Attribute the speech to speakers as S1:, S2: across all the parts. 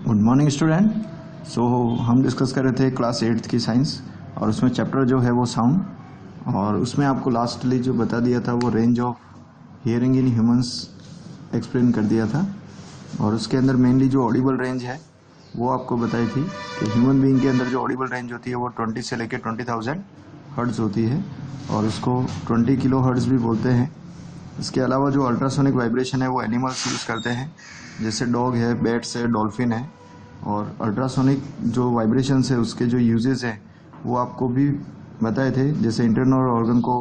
S1: Good morning student. सो हम discuss कर रहे थे क्लास 8th की साइंस और उसमें चैप्टर जो है वो साउंड, और उसमें आपको लास्टली जो बता दिया था वो range of hearing in humans explain कर दिया था। और उसके अंदर मेनली जो ऑडिबल रेंज है वो आपको बताई थी कि ह्यूमन बीइंग के अंदर जो ऑडिबल रेंज होती है वो 20 से लेकर 20,000 हर्ट्ज होती है और उसको 20 किलो हर्ट्ज भी बोलते हैं। इसके अलावा जो अल्ट्रासोनिक वाइब्रेशन है वो एनिमल्स यूज़ करते हैं, जैसे डॉग है, बैट्स है, डॉल्फिन है। और अल्ट्रासोनिक जो वाइब्रेशंस है उसके जो यूजेस हैं वो आपको भी बताए थे, जैसे इंटरनल ऑर्गन को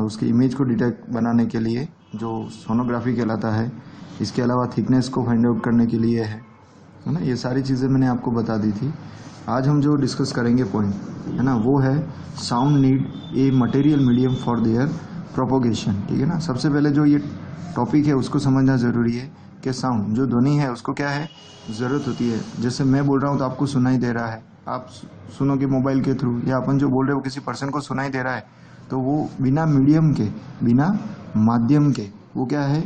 S1: उसकी इमेज को डिटेक्ट बनाने के लिए जो सोनोग्राफी कहलाता है। इसके अलावा थिकनेस को फाइंड आउट करने के लिए है ना। ये सारी चीज़ें मैंने आपको बता दी थी। आज हम जो डिस्कस करेंगे पॉइंट है ना वो है sound need a material medium for their propagation. ठीक है ना। सबसे पहले जो ये टॉपिक है उसको समझना ज़रूरी है कि साउंड जो ध्वनि है उसको क्या है ज़रूरत होती है। जैसे मैं बोल रहा हूँ तो आपको सुनाई दे रहा है, आप सुनोगे मोबाइल के थ्रू, या अपन जो बोल रहे हो किसी पर्सन को सुनाई दे रहा है, तो वो बिना मीडियम के, बिना माध्यम के वो क्या है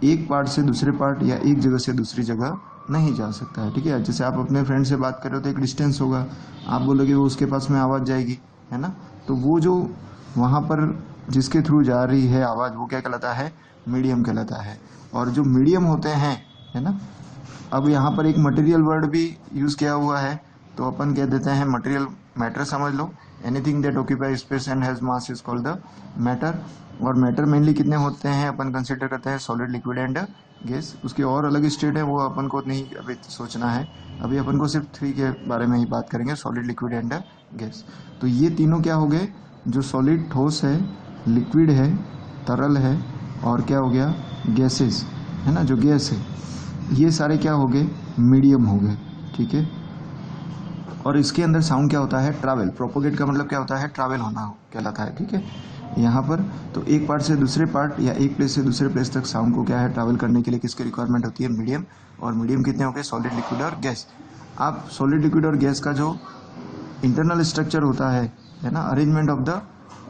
S1: एक पार्ट से दूसरे पार्ट या एक जगह से दूसरी जगह नहीं जा सकता है। ठीक है। जैसे आप अपने फ्रेंड से बात कर रहे हो तो एक डिस्टेंस होगा, आप बोलोगे वो उसके पास में आवाज़ जाएगी, है ना। तो वो जो वहाँ पर जिसके थ्रू जा रही है आवाज़ वो क्या कहलाता है, मीडियम कहलाता है। और जो मीडियम होते हैं, है ना, अब यहाँ पर एक मटेरियल वर्ड भी यूज़ किया हुआ है, तो अपन कह देते हैं मटेरियल, मैटर समझ लो। Anything that occupy space and has mass is called the matter. और मैटर मेनली कितने होते हैं अपन कंसिडर करते हैं, सॉलिड, लिक्विड एंड गैस। उसकी और अलग स्टेट है वो अपन को नहीं अभी सोचना है, अभी अपन को सिर्फ 3 के बारे में ही बात करेंगे, सॉलिड, लिक्विड एंड गैस। तो ये तीनों क्या हो गए, जो सॉलिड ठोस है, लिक्विड है तरल है, और क्या हो गया गैसेस है ना, जो गैस है, ये सारे क्या हो गए मीडियम हो गए। ठीक है। और इसके अंदर साउंड क्या होता है, ट्रैवल। प्रोपोगेट का मतलब क्या होता है, ट्रैवल होना कहलाता है। ठीक है। यहाँ पर तो एक पार्ट से दूसरे पार्ट या एक प्लेस से दूसरे प्लेस तक साउंड को क्या है ट्रैवल करने के लिए किसकी रिक्वायरमेंट होती है, मीडियम। और मीडियम कितने हो गए, सॉलिड, लिक्विड और गैस। आप सॉलिड, लिक्विड और गैस का जो इंटरनल स्ट्रक्चर होता है ना, arrangement of the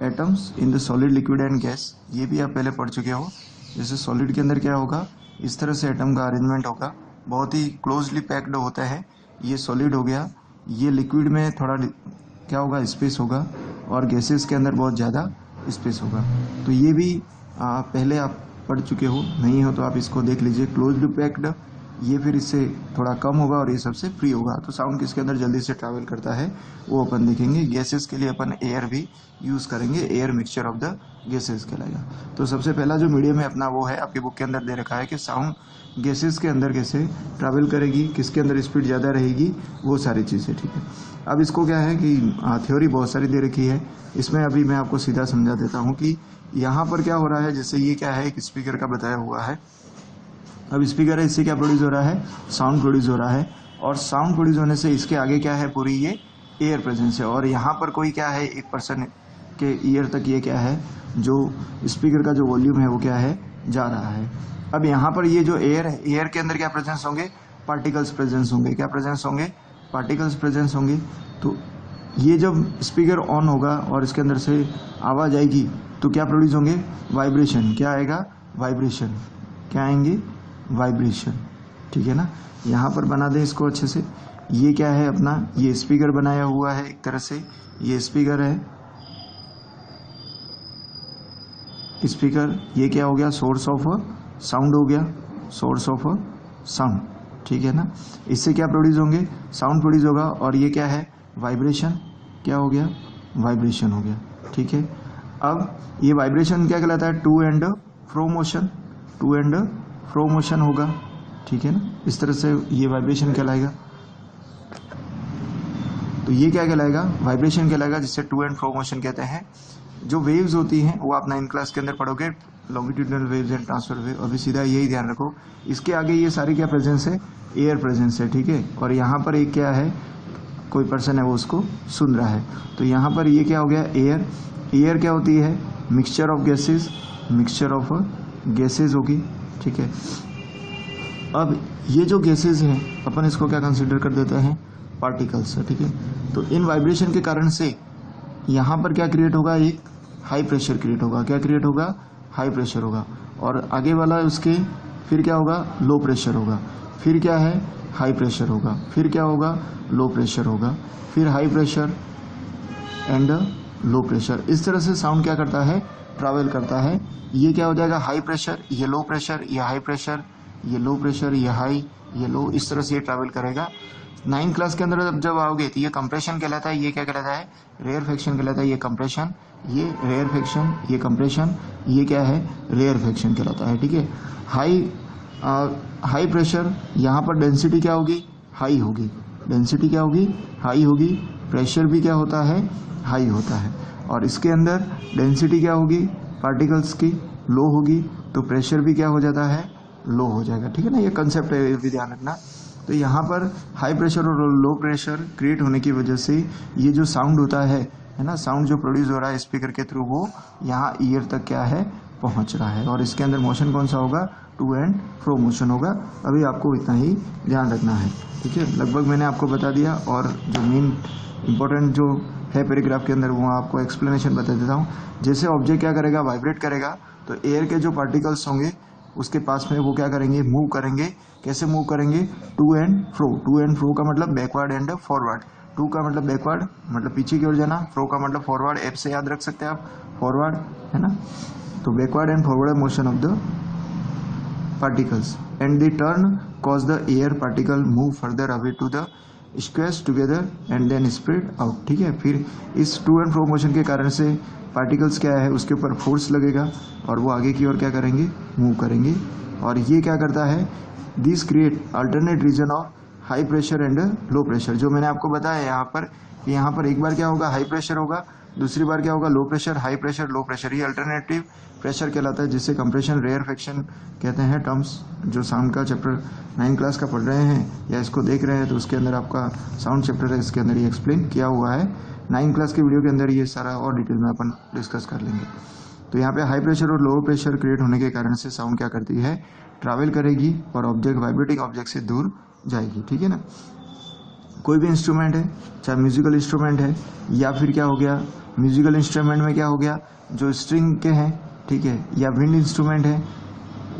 S1: atoms in the solid, liquid and gas, ये भी आप पहले पढ़ चुके हो। जैसे सॉलिड के अंदर क्या होगा, इस तरह से एटम का अरेंजमेंट होगा, बहुत ही क्लोजली पैक्ड होता है, ये सॉलिड हो गया। ये लिक्विड में थोड़ा क्या होगा, स्पेस होगा, और गैसेस के अंदर बहुत ज़्यादा स्पेस होगा। तो ये भी पहले आप पढ़ चुके हो, नहीं हो तो आप इसको देख लीजिए। क्लोजली पैक्ड, ये फिर इससे थोड़ा कम होगा और ये सबसे फ्री होगा। तो साउंड किसके अंदर जल्दी से ट्रैवल करता है वो अपन देखेंगे। गैसेस के लिए अपन एयर भी यूज़ करेंगे, air mixture of the gases कहलाएगा। तो सबसे पहला जो मीडियम है अपना वो है, आपकी बुक के अंदर दे रखा है कि साउंड गैसेस के अंदर कैसे ट्रैवल करेगी, किसके अंदर स्पीड ज़्यादा रहेगी, वो सारी चीज़ें। ठीक है। अब इसको क्या है कि थ्योरी बहुत सारी दे रखी है, इसमें अभी मैं आपको सीधा समझा देता हूँ कि यहाँ पर क्या हो रहा है। जैसे ये क्या है, एक स्पीकर का बताया हुआ है। अब स्पीकर है, इससे क्या प्रोड्यूस हो रहा है, साउंड प्रोड्यूस हो रहा है। और साउंड प्रोड्यूस होने से इसके आगे क्या है, पूरी ये एयर प्रेजेंस है। और यहाँ पर कोई क्या है, एक पर्सन के ईयर तक ये क्या है, जो स्पीकर का जो वॉल्यूम है वो क्या है, जा रहा है। अब यहाँ पर ये जो एयर है, एयर के अंदर क्या प्रेजेंस होंगे, पार्टिकल्स प्रेजेंस होंगे। क्या प्रेजेंस होंगे, पार्टिकल्स प्रेजेंस होंगे। तो ये जब स्पीकर ऑन होगा और इसके अंदर से आवाज़ आएगी तो क्या प्रोड्यूस होंगे, वाइब्रेशन। क्या आएगा, वाइब्रेशन। क्या आएंगे, वाइब्रेशन। ठीक है ना। यहाँ पर बना दें इसको अच्छे से। ये क्या है अपना, ये स्पीकर बनाया हुआ है एक तरह से, ये स्पीकर है, स्पीकर। ये क्या हो गया, सोर्स ऑफ साउंड हो गया, सोर्स ऑफ साउंड। ठीक है ना। इससे क्या प्रोड्यूस होंगे, साउंड प्रोड्यूस होगा। और ये क्या है, वाइब्रेशन। क्या हो गया, वाइब्रेशन हो गया। ठीक है। अब ये वाइब्रेशन क्या कहलाता है, to and fro motion, to and fro motion होगा। ठीक है ना। इस तरह से ये वाइब्रेशन कहलाएगा। तो ये क्या कहलाएगा, वाइब्रेशन कहलाएगा, जिससे टू एंड फ्रो मोशन कहते हैं। जो वेव्स होती हैं वो आप 9th क्लास के अंदर पढ़ोगे, longitudinal waves and transfer wave. अभी सीधा यही ध्यान रखो, इसके आगे ये सारी क्या प्रेजेंस है, एयर प्रेजेंस है। ठीक है। और यहाँ पर एक क्या है, कोई पर्सन है वो उसको सुन रहा है। तो यहाँ पर ये क्या हो गया, एयर। एयर क्या होती है, mixture of gases, mixture of gases होगी। ठीक है। अब ये जो गैसेज हैं अपन इसको क्या कंसिडर कर देते हैं, पार्टिकल्स। ठीक है। तो इन वाइब्रेशन के कारण से यहाँ पर क्या क्रिएट होगा, एक हाई प्रेशर क्रिएट होगा। क्या क्रिएट होगा, हाई प्रेशर होगा। और आगे वाला उसके फिर क्या होगा, लो प्रेशर होगा। फिर क्या है, हाई प्रेशर होगा, फिर क्या होगा, लो प्रेशर होगा, फिर high pressure and low pressure. इस तरह से साउंड क्या करता है, ट्रैवल करता है। ये क्या हो जाएगा, हाई प्रेशर, ये लो प्रेशर, ये हाई प्रेशर, ये लो प्रेशर, ये हाई, ये लो, इस तरह से ये ट्रैवल करेगा। 9th क्लास के अंदर जब आओगे तो ये कंप्रेशन कहलाता है, ये क्या कहलाता है, रेयरफेक्शन कहलाता है। ये कंप्रेशन, ये रेयरफेक्शन, ये कंप्रेशन, ये क्या है, रेयरफेक्शन कहलाता है। ठीक है, हाई प्रेशर, यहाँ पर डेंसिटी क्या होगी, हाई होगी, डेंसिटी क्या होगी, हाई होगी, प्रेशर भी क्या होता है, हाई होता है। और इसके अंदर डेंसिटी क्या होगी, पार्टिकल्स की, लो होगी, तो प्रेशर भी क्या हो जाता है, लो हो जाएगा। ठीक है ना, ये कंसेप्ट है, ये भी ध्यान रखना। तो यहाँ पर हाई प्रेशर और लो प्रेशर क्रिएट होने की वजह से ये जो साउंड होता है ना, साउंड जो प्रोड्यूस हो रहा है स्पीकर के थ्रू, वो यहाँ ईयर तक क्या है, पहुँच रहा है। और इसके अंदर मोशन कौन सा होगा, टू एंड फ्रो मोशन होगा। अभी आपको इतना ही ध्यान रखना है। ठीक है, लगभग मैंने आपको बता दिया, और जो मेन इंपॉर्टेंट जो है पैराग्राफ के अंदर, वो आपको एक्सप्लेनेशन बता देता हूँ। जैसे ऑब्जेक्ट क्या करेगा, वाइब्रेट करेगा, तो एयर के जो पार्टिकल्स होंगे उसके पास में वो क्या करेंगे, मूव करेंगे। कैसे मूव करेंगे, to and fro. To and fro का मतलब बैकवर्ड एंड फॉरवर्ड। टू का मतलब बैकवर्ड, मतलब पीछे की ओर जाना, फ्रो का मतलब फॉरवर्ड, एप से याद रख सकते हैं आप, फॉरवर्ड, है ना। तो backward and forward motion of the particles and the turn cause the air particle move further away to the squares together and then spread out। ठीक है, फिर इस टू एंड फ्रो मोशन के कारण से पार्टिकल्स क्या है, उसके ऊपर फोर्स लगेगा और वो आगे की ओर क्या करेंगे, मूव करेंगे। और ये क्या करता है, this create alternate region of high pressure and low pressure. जो मैंने आपको बताया यहाँ पर एक बार क्या होगा, हाई प्रेशर होगा, दूसरी बार क्या होगा, low pressure, high pressure, low pressure. ये अल्टरनेटिव प्रेशर कहलाता है, जिससे कंप्रेशन, रेयरफेक्शन कहते हैं टर्म्स। जो साउंड का चैप्टर 9 क्लास का पढ़ रहे हैं या इसको देख रहे हैं, तो उसके अंदर आपका साउंड चैप्टर है, इसके अंदर ये एक्सप्लेन किया हुआ है। 9 क्लास की वीडियो के अंदर ये सारा और डिटेल में अपन डिस्कस कर लेंगे। तो यहाँ पे हाई प्रेशर और लो प्रेशर क्रिएट होने के कारण से साउंड क्या करती है, ट्रैवल करेगी और ऑब्जेक्ट, वाइब्रेटिंग ऑब्जेक्ट से दूर जाएगी। ठीक है ना। कोई भी इंस्ट्रूमेंट है, चाहे म्यूजिकल इंस्ट्रूमेंट है या फिर क्या हो गया, म्यूजिकल इंस्ट्रूमेंट में क्या हो गया, जो स्ट्रिंग के हैं, ठीक है, या विंड इंस्ट्रूमेंट है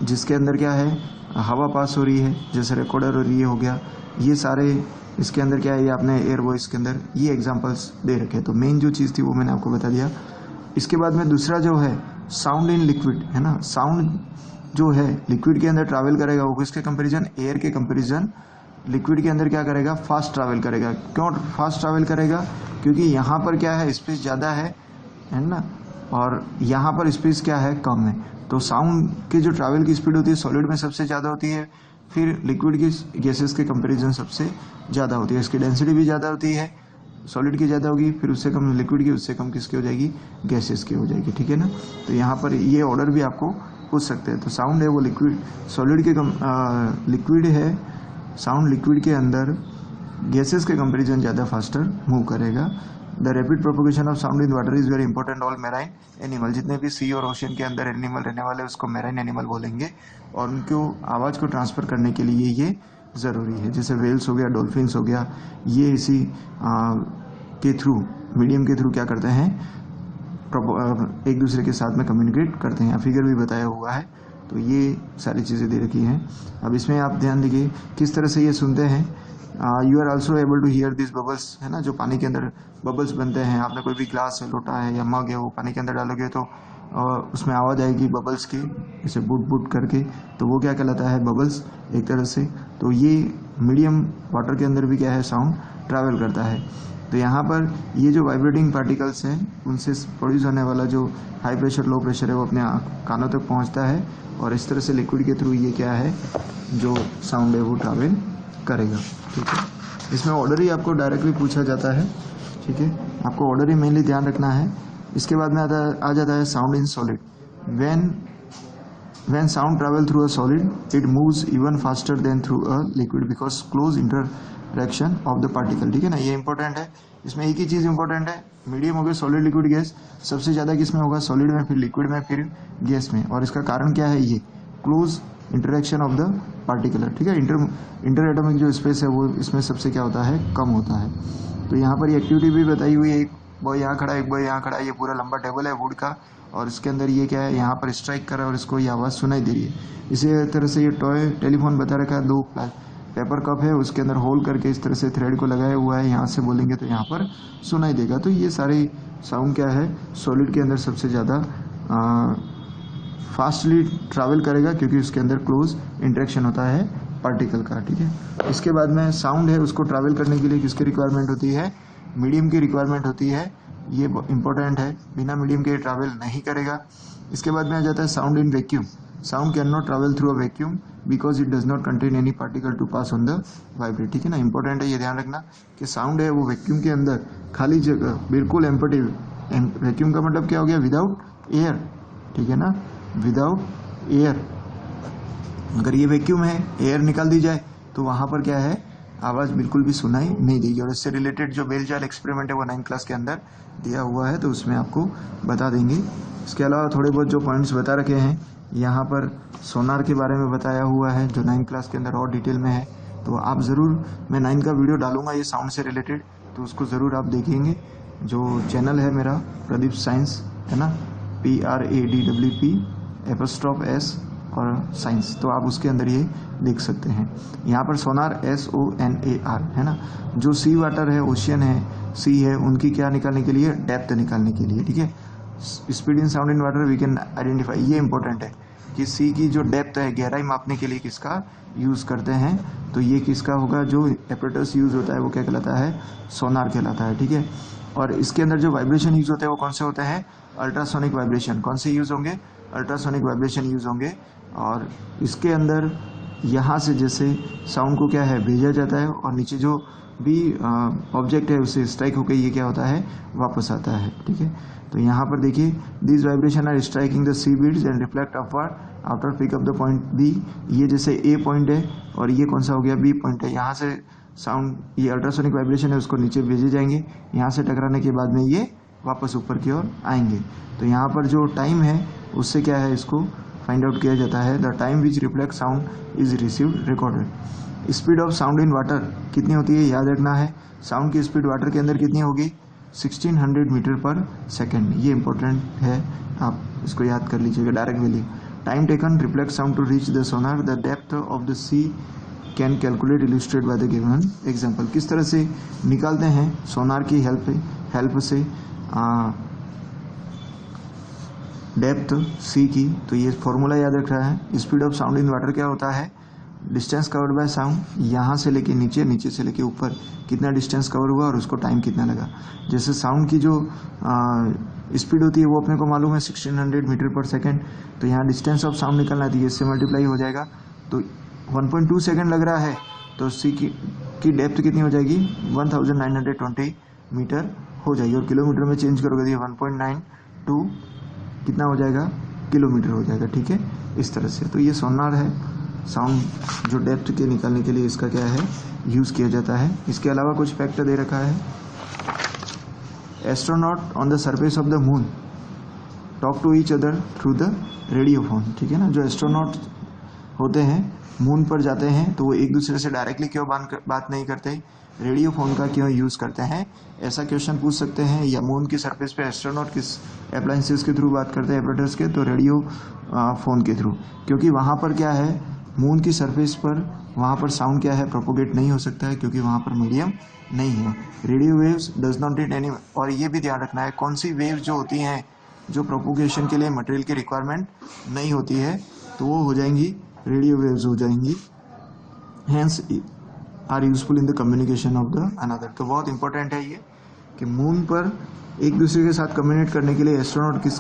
S1: जिसके अंदर क्या है, हवा पास हो रही है, जैसे रिकॉर्डर और ये हो गया, ये सारे इसके अंदर क्या है, ये आपने एयर वॉइस के अंदर ये एग्जांपल्स दे रखे। तो मेन जो चीज़ थी वो मैंने आपको बता दिया। इसके बाद में दूसरा जो है साउंड इन लिक्विड, है ना। साउंड जो है लिक्विड के अंदर ट्रैवल करेगा, वो किसके कंपेरिजन, एयर के कंपेरिजन लिक्विड के अंदर क्या करेगा, फास्ट ट्रैवल करेगा। क्यों फास्ट ट्रैवल करेगा, क्योंकि यहाँ पर क्या है, स्पेस ज़्यादा है ना, और यहाँ पर स्पेस क्या है, कम है। तो साउंड की जो ट्रैवल की स्पीड होती है सॉलिड में सबसे ज़्यादा होती है, फिर लिक्विड की गैसेस के कंपैरिजन सबसे ज़्यादा होती है। इसकी डेंसिटी भी ज़्यादा होती है, सॉलिड की ज़्यादा होगी, फिर उससे कम लिक्विड की, उससे कम किसकी हो जाएगी, गैसेस की हो जाएगी। ठीक है ना। तो यहाँ पर ये ऑर्डर भी आपको पूछ सकते हैं। तो साउंड है वो लिक्विड, सॉलिड के लिक्विड है, साउंड लिक्विड के अंदर गैसेस के कंपैरिजन ज़्यादा फास्टर मूव करेगा। The rapid propagation of sound in water is very important. All marine animal, जितने भी सी और ओशन के अंदर एनिमल रहने वाले उसको मैराइन एनिमल बोलेंगे, और उनको आवाज़ को ट्रांसफ़र करने के लिए ये ज़रूरी है। जैसे वेल्स हो गया, डॉल्फिन्स हो गया, ये इसी के थ्रू, मीडियम के थ्रू क्या करते हैं, एक दूसरे के साथ में कम्युनिकेट करते हैं। फिगर भी बताया हुआ है। तो ये सारी चीज़ें दे रखी हैं। अब इसमें आप ध्यान दीजिए किस तरह से ये सुनते हैं। You are also able to hear this bubbles, है ना, जो पानी के अंदर बबल्स बनते हैं। आपने कोई भी ग्लास है, लोटा है या मग है, वो पानी के अंदर डालोगे तो उसमें आवाज़ आएगी बबल्स की, जैसे बुट बुट करके, तो वो क्या कहलाता है, बबल्स एक तरह से। तो ये मीडियम वाटर के अंदर भी क्या है, साउंड ट्रैवल करता है। तो यहाँ पर ये जो वाइब्रेटिंग पार्टिकल्स हैं, उनसे प्रोड्यूस होने वाला जो हाई प्रेशर लो प्रेशर है, वो अपने कानों तक पहुँचता है, और इस तरह से लिक्विड के थ्रू ये क्या है, जो साउंड है वो ट्रैवल करेगा। ठीक है, इसमें ऑर्डर ही आपको डायरेक्टली पूछा जाता है। ठीक है, आपको ऑर्डर ही मेनली ध्यान रखना है। इसके बाद में आ जाता है sound in solid. when sound travel through a solid it moves even faster than through a liquid because close interaction of the particle। ठीक है ना, ये इंपॉर्टेंट है। इसमें एक ही चीज़ इंपॉर्टेंट है, मीडियम हो गया सॉलिड लिक्विड गैस, सबसे ज़्यादा किस में होगा, सॉलिड में, फिर लिक्विड में, फिर गैस में। और इसका कारण क्या है, ये close interaction of the particular. ठीक है, इंटर एटॉमिक जो स्पेस है वो इसमें सबसे क्या होता है, कम होता है। तो यहाँ पर ये एक्टिविटी भी बताई हुई है। एक बॉय यहाँ खड़ा है, एक बॉय यहाँ खड़ा है, ये पूरा लंबा टेबल है वुड का, और इसके अंदर ये क्या है, यहाँ पर स्ट्राइक कर रहा है और इसको ये आवाज़ सुनाई दे रही है। इसी तरह से ये टॉय टेलीफोन बता रखा है, दो पेपर कप है उसके अंदर होल करके इस तरह से थ्रेड को लगाया हुआ है, यहाँ से बोलेंगे तो यहाँ पर सुनाई देगा। तो ये सारे साउंड क्या है, सॉलिड के अंदर सबसे ज़्यादा फास्टली ट्रैवल करेगा क्योंकि उसके अंदर क्लोज इंटरेक्शन होता है पार्टिकल का, ठीक है। इसके बाद में साउंड है, उसको ट्रैवल करने के लिए किसकी रिक्वायरमेंट होती है, मीडियम की रिक्वायरमेंट होती है। ये इंपॉर्टेंट है, बिना मीडियम के ट्रैवल नहीं करेगा। इसके बाद में आ जाता है sound in vacuum. Sound can not travel through a vacuum because it does not contain any particle to pass on the vibrate, ठीक है ना। इंपॉर्टेंट है ये ध्यान रखना कि साउंड है वो वैक्यूम के अंदर खाली जगह बिल्कुल एम्पटी। वैक्यूम का मतलब क्या हो गया, विदाउट एयर, ठीक है ना, विदाउट एयर। अगर ये वैक्यूम है, एयर निकाल दी जाए तो वहाँ पर क्या है, आवाज़ बिल्कुल भी सुनाई नहीं देगी। और इससे रिलेटेड जो बेल जार एक्सपेरिमेंट है वो 9th क्लास के अंदर दिया हुआ है, तो उसमें आपको बता देंगे। इसके अलावा थोड़े बहुत जो पॉइंट्स बता रखे हैं, यहाँ पर सोनार के बारे में बताया हुआ है जो 9th क्लास के अंदर और डिटेल में है। तो आप ज़रूर, मैं 9 का वीडियो डालूंगा ये साउंड से रिलेटेड, तो उसको ज़रूर आप देखेंगे। जो चैनल है मेरा प्रदीप साइंस है ना, PRADWP और साइंस, तो आप उसके अंदर ये देख सकते हैं। यहाँ पर सोनार SONAR है ना। जो सी वाटर है, ओशियन है, सी है, उनकी क्या निकालने के लिए, डेप्थ निकालने के लिए, ठीक है। Speed in sound in water we can identify, ये इंपॉर्टेंट है कि सी की जो डेप्थ है, गहराई मापने के लिए किसका यूज़ करते हैं, तो ये किसका होगा, जो एपरेटस यूज़ होता है वो क्या कहलाता है, सोनार कहलाता है, ठीक है। और इसके अंदर जो वाइब्रेशन यूज़ होते हैं वो कौन से होते हैं, अल्ट्रासोनिक वाइब्रेशन। कौन से यूज़ होंगे, अल्ट्रासोनिक वाइब्रेशन यूज़ होंगे। और इसके अंदर यहाँ से जैसे साउंड को क्या है, भेजा जाता है और नीचे जो भी ऑब्जेक्ट है उसे स्ट्राइक होकर ये क्या होता है, वापस आता है, ठीक है। तो यहाँ पर देखिए, this vibration are striking the sea beads and reflect upward after pick up the point B. ये जैसे ए पॉइंट है और ये कौन सा हो गया, बी पॉइंट है। यहाँ से साउंड, ये अल्ट्रासोनिक वाइब्रेशन है, उसको नीचे भेजे जाएंगे, यहाँ से टकराने के बाद में ये वापस ऊपर की ओर आएंगे। तो यहाँ पर जो टाइम है उससे क्या है, इसको फाइंड आउट किया जाता है, the time which reflect sound is received recorded. Speed of sound in water कितनी होती है, याद रखना है। साउंड की स्पीड वाटर के अंदर कितनी होगी, 1600 मीटर पर सेकेंड। ये इंपॉर्टेंट है, आप इसको याद कर लीजिएगा, direct value. Time taken reflect sound to reach the sonar, the depth of the sea can calculate illustrate by the given example. किस तरह से निकालते हैं सोनार की हेल्प से डेप्थ सी की, तो ये फॉर्मूला याद रख रहा है। Speed of sound in water क्या होता है, डिस्टेंस कवर्ड बाय साउंड, यहाँ से लेके नीचे, नीचे से लेके ऊपर कितना डिस्टेंस कवर हुआ और उसको टाइम कितना लगा। जैसे साउंड की जो स्पीड होती है वो अपने को मालूम है 1600 मीटर पर सेकेंड, तो यहाँ डिस्टेंस ऑफ साउंड निकलना है तो ये इससे मल्टीप्लाई हो जाएगा, तो 1.2 सेकेंड लग रहा है, तो सी की डेप्थ कितनी हो जाएगी, 1920 मीटर हो जाएगी। और किलोमीटर में चेंज करोगे तो ये 1.92 कितना हो जाएगा, किलोमीटर हो जाएगा, ठीक है, इस तरह से। तो ये सोनार है, साउंड जो डेप्थ के निकालने के लिए इसका क्या है, यूज़ किया जाता है। इसके अलावा कुछ फैक्ट दे रखा है। Astronaut on the surface of the moon talk to each other through the radiophone, ठीक है ना। जो एस्ट्रोनॉट होते हैं, मून पर जाते हैं, तो वो एक दूसरे से डायरेक्टली क्यों बात नहीं करते, रेडियोफोन का क्यों यूज़ करते हैं, ऐसा क्वेश्चन पूछ सकते हैं। या मून की सरफेस पे एस्ट्रोनॉट किस अप्लायंसेस के थ्रू बात करते हैं, एपरेटर्स के, तो रेडियो फोन के थ्रू, क्योंकि वहाँ पर क्या है, मून की सरफेस पर वहाँ पर साउंड क्या है, प्रोपोगेट नहीं हो सकता है क्योंकि वहाँ पर मीडियम नहीं है। Radio waves does not need any, और ये भी ध्यान रखना है कौन सी वेव्स जो होती हैं जो प्रोपोगेशन के लिए मटेरियल की रिक्वायरमेंट नहीं होती है, तो वो हो जाएंगी रेडियो वेव्स हो जाएंगी, hence are useful in the communication of the another. तो बहुत इंपॉर्टेंट है ये कि मून पर एक दूसरे के साथ कम्युनिकेट करने के लिए एस्ट्रोनॉट किस